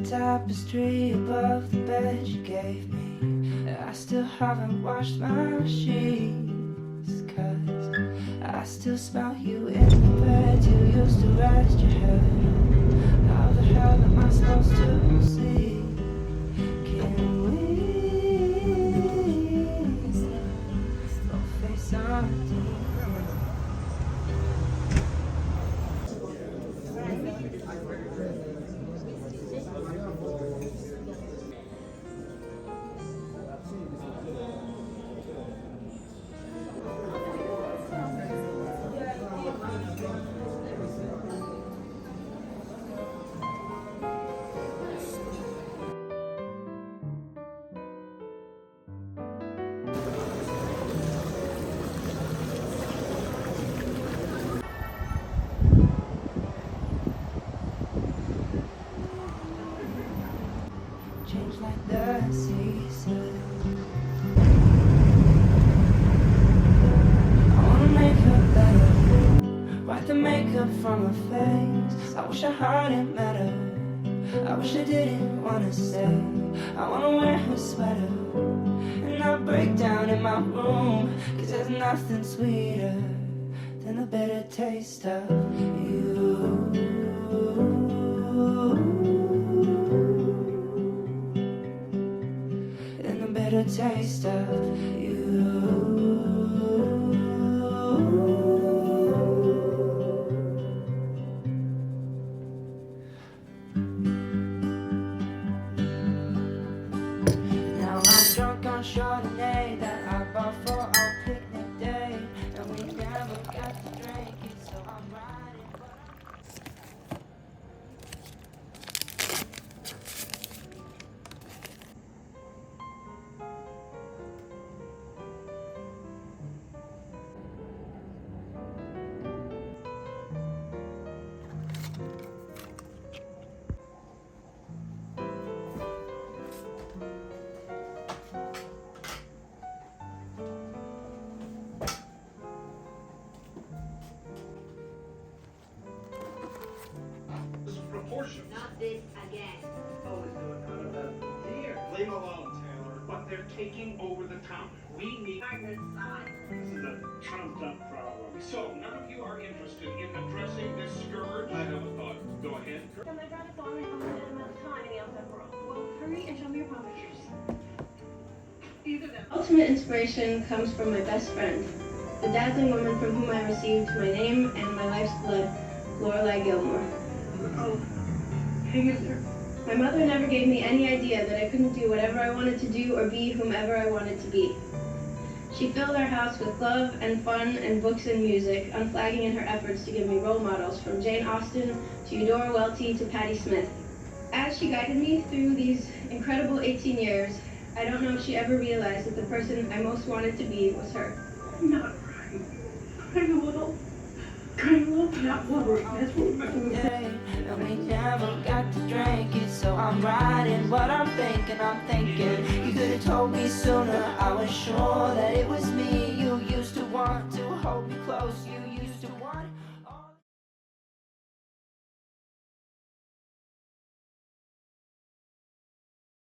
tapestry above the bed you gave me. I still haven't washed my sheets, 'cause I still smell you in the bed you used to rest your head. How the hell am I supposed to see? Can we both face on? Change like the season. I wanna make her better, wipe the makeup from her face. I wish I hadn't met her, I wish I didn't wanna stay. I wanna wear her sweater and not break down in my room, 'cause there's nothing sweeter than the bitter taste of you. Bitter taste of you. Now I'm drunk on Chardonnay that I bought for our picnic day, and we never got to drink it, so I'm riding. Not this again. Oh, it's doing none of that. Dear, leave alone, Taylor. But they're taking over the town. We need. This is a trumped-up problem. So, none of you are interested in addressing this scourge? I have a thought. Go ahead. And I'd rather go on a limited amount of time in the outside world. Well, hurry and show me your publishers. Either that. Ultimate inspiration comes from my best friend, the dazzling woman from whom I received my name and my life's blood, Lorelai Gilmore. Oh, hang in there. My mother never gave me any idea that I couldn't do whatever I wanted to do or be whomever I wanted to be. She filled our house with love and fun and books and music, unflagging in her efforts to give me role models from Jane Austen to Eudora Welty to Patti Smith. As she guided me through these incredible 18 years, I don't know if she ever realized that the person I most wanted to be was her. I'm not crying. Crying a little. Crying a little, not blubbering. That's what we're Day, and we never got to drink it, so I'm writing what I'm thinking. You could have told me sooner. I was sure that it was me. You used to want to hold me close. You